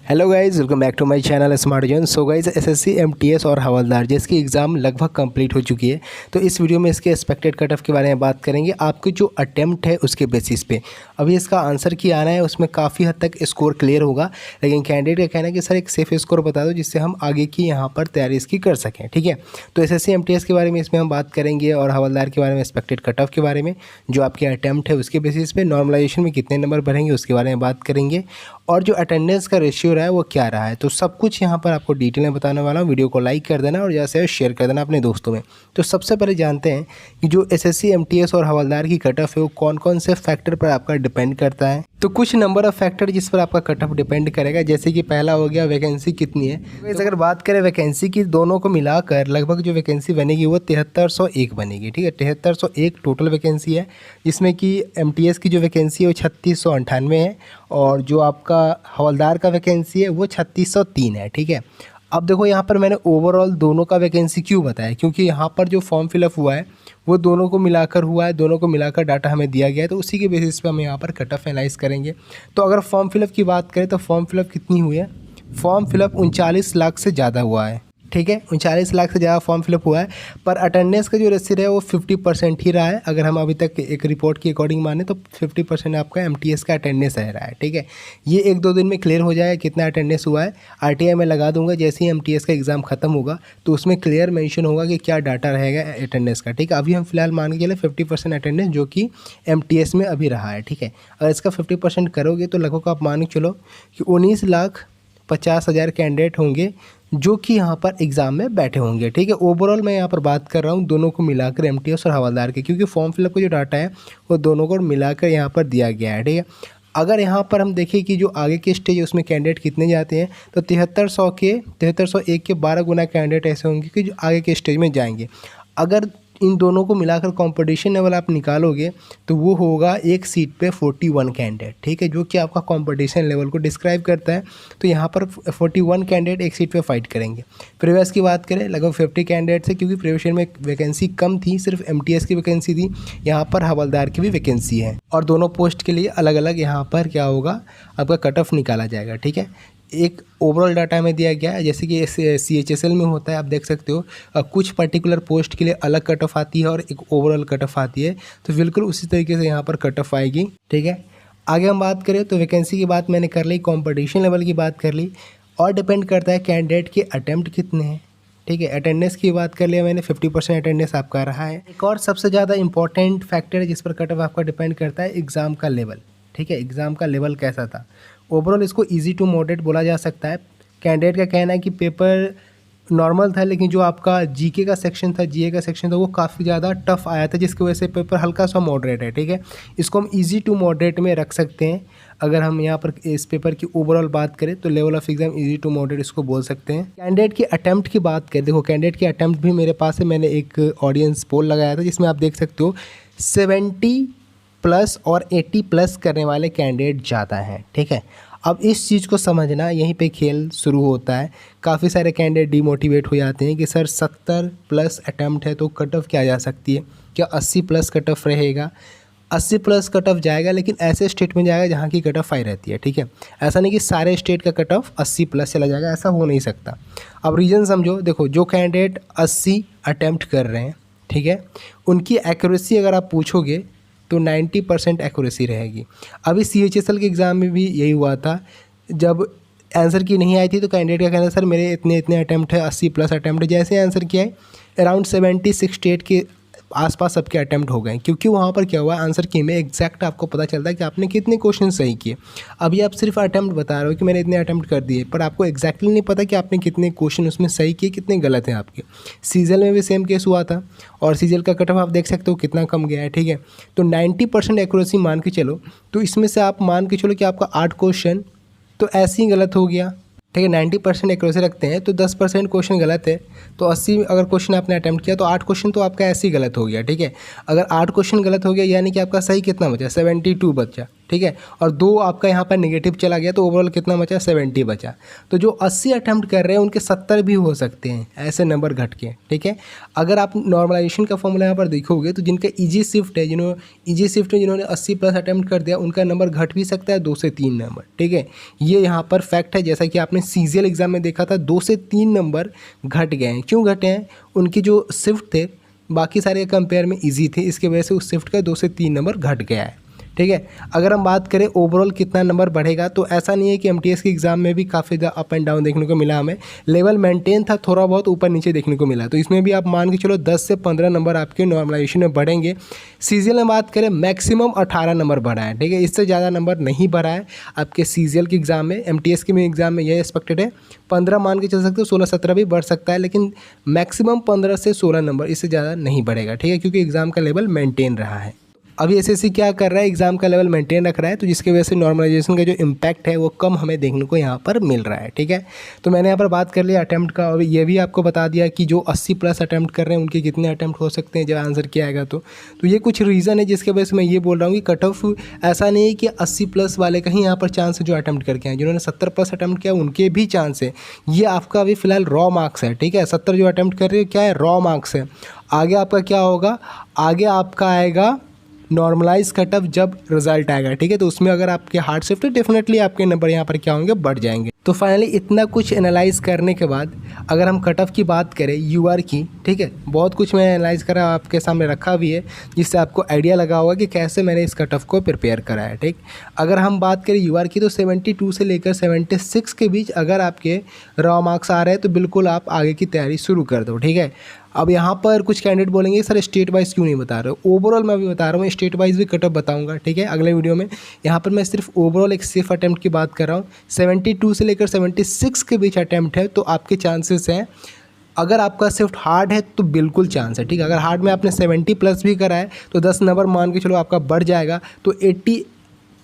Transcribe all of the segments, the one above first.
Hello guys, welcome back to my channel smart John. So guys, SSC MTS और हवलदार जिसकी exam लगभग complete हो चुकी है। तो इस वीडियो में इसके एक्सपेक्टेड कट ऑफ के बारे में बात करेंगे, आपके जो अटेम्प्ट है उसके बेसिस पे। अभी इसका आंसर की आना है, उसमें काफ़ी हद तक स्कोर क्लियर होगा, लेकिन कैंडिडेट का कहना है कि सर एक सेफ स्कोर बता दो जिससे हम आगे की यहाँ पर तैयारी इसकी कर सकें। ठीक है, तो एसएससी एमटीएस के बारे में इसमें हम बात करेंगे और हवलदार के बारे में एक्सपेक्टेड कट ऑफ के बारे में, जो आपके अटैम्प्ट है उसके बेसिस पे नॉर्मलाइजेशन में कितने नंबर बढ़ेंगे उसके बारे में बात करेंगे, और जो अटेंडेंस का रेशियो रहा है वो क्या रहा है। तो सब कुछ यहाँ पर आपको डिटेल में बताने वाला हूँ। वीडियो को लाइक कर देना और ज़्यादा से शेयर कर देना अपने दोस्तों में। तो सबसे पहले जानते हैं कि जो एसएससी एमटीएस और हवलदार की कट ऑफ है वो कौन कौन से फैक्टर पर आपका डिपेंड करता है। तो कुछ नंबर ऑफ फैक्टर जिस पर आपका कट ऑफ डिपेंड करेगा, जैसे कि पहला हो गया वैकेंसी कितनी है। तो अगर बात करें वैकेंसी की, दोनों को मिलाकर लगभग जो वैकेंसी बनेगी वो 7301 बनेगी। ठीक है, 7301 टोटल वैकेंसी है, जिसमें कि एमटीएस की जो वैकेंसी है वो 3698 है और जो आपका हवलदार का वैकेंसी है वो 3603 है। ठीक है, अब देखो यहाँ पर मैंने ओवरऑल दोनों का वैकेंसी क्यों बताया, क्योंकि यहाँ पर जो फॉर्म फिलअप हुआ है वो दोनों को मिलाकर हुआ है, दोनों को मिलाकर डाटा हमें दिया गया है, तो उसी के बेसिस पे हम यहाँ पर कट ऑफ एनालाइज करेंगे। तो अगर फॉर्म फिलअप की बात करें तो फॉर्म फिलअप कितनी हुई है, फॉर्म फिलअप 39 लाख से ज़्यादा हुआ है। ठीक है, 39 लाख से ज़्यादा फॉर्म फिलअप हुआ है, पर अटेंडेंस का जो रेशियो है वो 50% ही रहा है। अगर हम अभी तक एक रिपोर्ट की अकॉर्डिंग माने तो 50% आपका एमटीएस का अटेंडेंस रह रहा है। ठीक है, ये 1-2 दिन में क्लियर हो जाएगा कितना अटेंडेंस हुआ है। आरटीआई में लगा दूंगा, जैसे ही एमटीएस का एग्ज़ाम खत्म होगा तो उसमें क्लियर मेंशन होगा कि क्या डाटा रहेगा अटेंडेंस का। ठीक है, अभी हम फिलहाल मान के चले 50% अटेंडेंस जो कि एमटीएस में अभी रहा है। ठीक है, अगर इसका 50% करोगे तो लगभग आप मान के चलो कि 19,50,000 कैंडिडेट होंगे जो कि यहाँ पर एग्ज़ाम में बैठे होंगे। ठीक है, ओवरऑल मैं यहाँ पर बात कर रहा हूँ दोनों को मिलाकर एमटीएस और हवलदार के, क्योंकि फॉर्म फिलअप का जो डाटा है वो दोनों को मिलाकर यहाँ पर दिया गया है। ठीक है, अगर यहाँ पर हम देखें कि जो आगे के स्टेज है उसमें कैंडिडेट कितने जाते हैं, तो 7301 के 12 गुना कैंडिडेट ऐसे होंगे कि जो आगे के स्टेज में जाएंगे। अगर इन दोनों को मिलाकर कंपटीशन लेवल आप निकालोगे तो वो होगा एक सीट पे 41 कैंडिडेट। ठीक है, जो कि आपका कंपटीशन लेवल को डिस्क्राइब करता है। तो यहाँ पर 41 कैंडिडेट एक सीट पे फाइट करेंगे। प्रीवियस की बात करें लगभग 50 कैंडिडेट थे, क्योंकि प्रीवियस में वैकेंसी कम थी, सिर्फ एमटीएस की वैकेंसी थी। यहाँ पर हवलदार की भी वैकेंसी है और दोनों पोस्ट के लिए अलग अलग यहाँ पर क्या होगा, आपका कट ऑफ निकाला जाएगा। ठीक है, एक ओवरऑल डाटा में दिया गया है, जैसे कि CHSL में होता है, आप देख सकते हो कुछ पर्टिकुलर पोस्ट के लिए अलग कट ऑफ आती है और एक ओवरऑल कट ऑफ आती है। तो बिल्कुल उसी तरीके से यहाँ पर कट ऑफ आएगी। ठीक है, आगे हम बात करें तो वैकेंसी की बात मैंने कर ली, कंपटीशन लेवल की बात कर ली, और डिपेंड करता है कैंडिडेट के अटैम्प्ट कितने हैं। ठीक है, अटेंडेंस की बात कर लिया मैंने, 50% अटेंडेंस आपका रहा है। एक और सबसे ज़्यादा इंपॉर्टेंट फैक्टर है जिस पर कट ऑफ आपका डिपेंड करता है, एग्ज़ाम का लेवल। ठीक है, एग्ज़ाम का लेवल कैसा था। ओवरऑल इसको इजी टू मॉडरेट बोला जा सकता है। कैंडिडेट का कहना है कि पेपर नॉर्मल था, लेकिन जो आपका जीके का सेक्शन था, जीए का सेक्शन था, वो काफ़ी ज़्यादा टफ आया था, जिसकी वजह से पेपर हल्का सा मॉडरेट है। ठीक है, इसको हम इजी टू मॉडरेट में रख सकते हैं। अगर हम यहाँ पर इस पेपर की ओवरऑल बात करें तो level of exam easy to moderate इसको बोल सकते हैं। कैंडिडेट के अटैम्प्ट की बात करें, देखो कैंडिडेट के अटैम्प्ट भी मेरे पास है, मैंने एक ऑडियंस पोल लगाया था जिसमें आप देख सकते हो 70+ और 80+ करने वाले कैंडिडेट ज़्यादा हैं। ठीक है, अब इस चीज़ को समझना, यहीं पे खेल शुरू होता है। काफ़ी सारे कैंडिडेट डिमोटिवेट हो जाते हैं कि सर 70+ अटैम्प्ट है तो कट ऑफ क्या जा सकती है, क्या 80+ कट ऑफ रहेगा। 80+ कट ऑफ जाएगा, लेकिन ऐसे स्टेट में जाएगा जहाँ की कट ऑफ हाई रहती है। ठीक है, ऐसा नहीं कि सारे स्टेट का कट ऑफ 80+ चला जाएगा, ऐसा हो नहीं सकता। अब रीज़न समझो, देखो जो कैंडिडेट 80 अटैम्प्ट कर रहे हैं, ठीक है, उनकी एक्यूरेसी अगर आप पूछोगे तो 90% एक्यूरेसी रहेगी। अभी CHSL के एग्ज़ाम में भी यही हुआ था, जब आंसर की नहीं आई थी तो कैंडिडेट का कहना सर मेरे इतने इतने अटैम्प्ट है, 80+ अटैम्प्ट है। जैसे आंसर किया है अराउंड 70-68 के आसपास सबके अटैम्प्ट हो गए, क्योंकि वहाँ पर क्या हुआ, आंसर की में एग्जैक्ट आपको पता चलता है कि आपने कितने क्वेश्चन सही किए। अभी आप सिर्फ अटैम्प्ट बता रहे हो कि मैंने इतने अटैम्प्ट कर दिए, पर आपको एग्जैक्टली नहीं पता कि आपने कितने क्वेश्चन उसमें सही किए, कितने गलत हैं आपके। सीजल में भी सेम केस हुआ था और सीजल का कट ऑफ आप देख सकते हो कितना कम गया है। ठीक है, तो 90% एक्यूरेसी मान के चलो, तो इसमें से आप मान के चलो कि आपका 8 क्वेश्चन तो ऐसे ही गलत हो गया। ठीक है, 90% एक्यूरेसी रखते हैं तो 10% क्वेश्चन गलत है, तो 80 अगर क्वेश्चन आपने अटैम्प्ट किया तो 8 क्वेश्चन तो आपका ऐसे ही गलत हो गया। ठीक है, अगर 8 क्वेश्चन गलत हो गया यानी कि आपका सही कितना बचा, 72 बचा। ठीक है, और 2 आपका यहाँ पर नेगेटिव चला गया, तो ओवरऑल कितना बचा, 70 बचा। तो जो 80 अटैम्प्ट कर रहे हैं उनके 70 भी हो सकते हैं ऐसे नंबर घट के, ठीक है। अगर आप नॉर्मलाइजेशन का फॉर्मूला यहाँ पर देखोगे तो जिनका ईजी शिफ्ट है, जिन्होंने 80 प्लस अटैम्प्ट कर दिया, उनका नंबर घट भी सकता है 2 से 3 नंबर, ठीक है। ये यहाँ पर फैक्ट है, जैसा कि आपने सीजीएल एग्जाम में देखा था 2 से 3 नंबर घट गए हैं। क्यों घटे हैं, उनकी जो शिफ्ट थे बाकी सारे कंपेयर में इजी थे, इसके वजह से उस शिफ्ट का 2 से 3 नंबर घट गया है, ठीक है। अगर हम बात करें ओवरऑल कितना नंबर बढ़ेगा, तो ऐसा नहीं है कि एमटीएस के एग्ज़ाम में भी काफ़ी ज़्यादा अप एंड डाउन देखने को मिला, हमें लेवल मेंटेन था, थोड़ा बहुत ऊपर नीचे देखने को मिला। तो इसमें भी आप मान के चलो 10 से 15 नंबर आपके नॉर्मलाइजेशन में बढ़ेंगे। सीजीएल में बात करें मैक्सिमम 18 नंबर बढ़ा है, ठीक है, इससे ज़्यादा नंबर नहीं बढ़ा है आपके सीजीएल के एग्ज़ाम में। एमटीएस के एग्ज़ाम में यह एक्सपेक्टेड है 15 मान के चल सकते हो, 16-17 भी बढ़ सकता है, लेकिन मैक्सिमम 15 से 16 नंबर, इससे ज़्यादा नहीं बढ़ेगा, ठीक है, क्योंकि एग्ज़ाम का लेवल मेंटेन रहा है। अभी एसएससी क्या कर रहा है, एग्जाम का लेवल मेंटेन रख रहा है, तो जिसकी वजह से नॉर्मलाइजेशन का जो इम्पैक्ट है वो कम हमें देखने को यहाँ पर मिल रहा है, ठीक है। तो मैंने यहाँ पर बात कर लिया अटैम्प्ट का, और ये भी आपको बता दिया कि जो 80 प्लस अटैम्प्ट कर रहे हैं उनके कितने अटैम्प्ट हो सकते हैं जब आंसर किया आएगा। तो ये कुछ रीज़न है जिसके वजह से मैं ये बोल रहा हूँ कि कट ऑफ ऐसा नहीं है कि 80 प्लस वाले का ही यहाँ पर चांस है जो अटैम्प्ट करके हैं, जिन्होंने 70 प्लस अटैम्प्ट किया उनके भी चांस है। ये आपका अभी फिलहाल रॉ मार्क्स है, ठीक है, 70 जो अटैम्प्ट कर रहे हो क्या है, रॉ मार्क्स है। आगे आपका क्या होगा, आगे आपका आएगा नॉर्मलाइज कटअप जब रिजल्ट आएगा, ठीक है, तो उसमें अगर आपके हार्ड शिफ्ट है डेफिनेटली आपके नंबर यहाँ पर क्या होंगे, बढ़ जाएंगे। तो फाइनली इतना कुछ एनालाइज करने के बाद अगर हम कटअप की बात करें यूआर की, ठीक है, बहुत कुछ मैं एनालाइज करा आपके सामने रखा भी है, जिससे आपको आइडिया लगा होगा कि कैसे मैंने इस कटअप को प्रिपेयर करा है, ठीक। अगर हम बात करें यूआर की तो 72 से लेकर 76 के बीच अगर आपके रॉ मार्क्स आ रहे हैं तो बिल्कुल आप आगे की तैयारी शुरू कर दो, ठीक है। अब यहाँ पर कुछ कैंडिडेट बोलेंगे सर स्टेट वाइज क्यों नहीं बता रहे हो, ओवरऑल मैं भी बता रहा हूँ, स्टेट वाइज भी कटअप बताऊंगा, ठीक है, अगले वीडियो में। यहाँ पर मैं सिर्फ ओवरऑल एक सेफ अटैम्प्ट की बात कर रहा हूँ। 72 से लेकर 76 के बीच अटैम्प्ट है, तो आपके चांसेस हैं, अगर आपका शिफ्ट हार्ड है तो बिल्कुल चांस है, ठीक है। अगर हार्ड में आपने 70 प्लस भी करा है तो 10 नंबर मान के चलो आपका बढ़ जाएगा, तो 80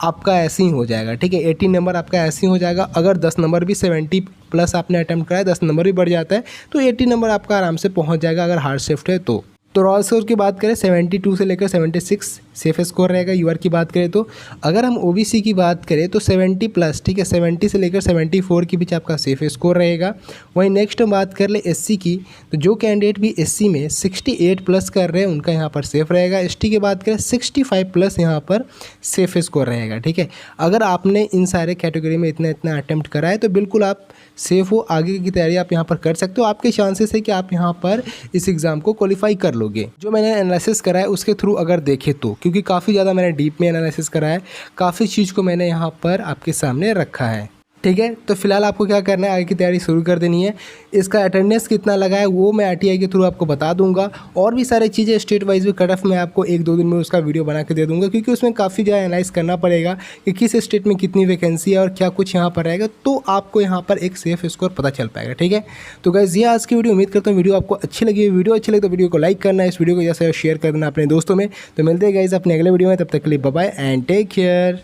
आपका ऐसे ही हो जाएगा, ठीक है, 80 नंबर आपका ऐसे ही हो जाएगा। अगर 10 नंबर भी 70 प्लस आपने अटैम्प्ट करा है, 10 नंबर भी बढ़ जाता है, तो 80 नंबर आपका आराम से पहुंच जाएगा अगर हार्ड शिफ्ट है तो। रॉ स्कोर की बात करें 72 से लेकर 76 सेफ स्कोर रहेगा। यूआर की बात करें तो अगर हम ओबीसी की बात करें तो 70 प्लस, ठीक है, 70 से लेकर 74 के बीच आपका सेफ स्कोर रहेगा। वहीं नेक्स्ट हम बात कर ले एससी की, तो जो कैंडिडेट भी एससी में 68 प्लस कर रहे हैं उनका यहाँ पर सेफ रहेगा। एसटी की बात करें 65 प्लस यहाँ पर सेफ स्कोर रहेगा, ठीक है। अगर आपने इन सारे कैटेगरी में इतना अटैम्प्ट करा है तो बिल्कुल आप सेफ हो, आगे की तैयारी आप यहाँ पर कर सकते हो। आपके चांसेस है कि आप यहाँ पर इस एग्ज़ाम को क्वालिफाई कर लोगे। जो मैंने एनालिसिस करा है उसके थ्रू अगर देखें तो, क्योंकि काफ़ी ज़्यादा मैंने डीप में एनालिसिस करा है, काफ़ी चीज़ को मैंने यहाँ पर आपके सामने रखा है, ठीक है। तो फिलहाल आपको क्या करना है, आगे की तैयारी शुरू कर देनी है। इसका अटेंडेंस कितना लगा है वो मैं आरटीआई के थ्रू आपको बता दूंगा, और भी सारी चीज़ें स्टेट वाइज भी कट ऑफ मैं आपको 1-2 दिन में उसका वीडियो बना के दे दूंगा, क्योंकि उसमें काफ़ी ज़्यादा एनालाइज करना पड़ेगा कि किस स्टेट में कितनी वैकेंसी है और क्या कुछ यहाँ पर रहेगा, तो आपको यहाँ पर एक सेफ स्कोर पता चल पाएगा, ठीक है। तो गाइस ये आज की वीडियो, उम्मीद करता हूँ वीडियो आपको अच्छी लगी। वीडियो अच्छी लगी तो वीडियो को लाइक करना है, इस वीडियो को जैसे शेयर कर देना अपने दोस्तों में। तो मिलते हैं गाइस अपने अगले वीडियो में, तब तक के लिए bye bye and take care.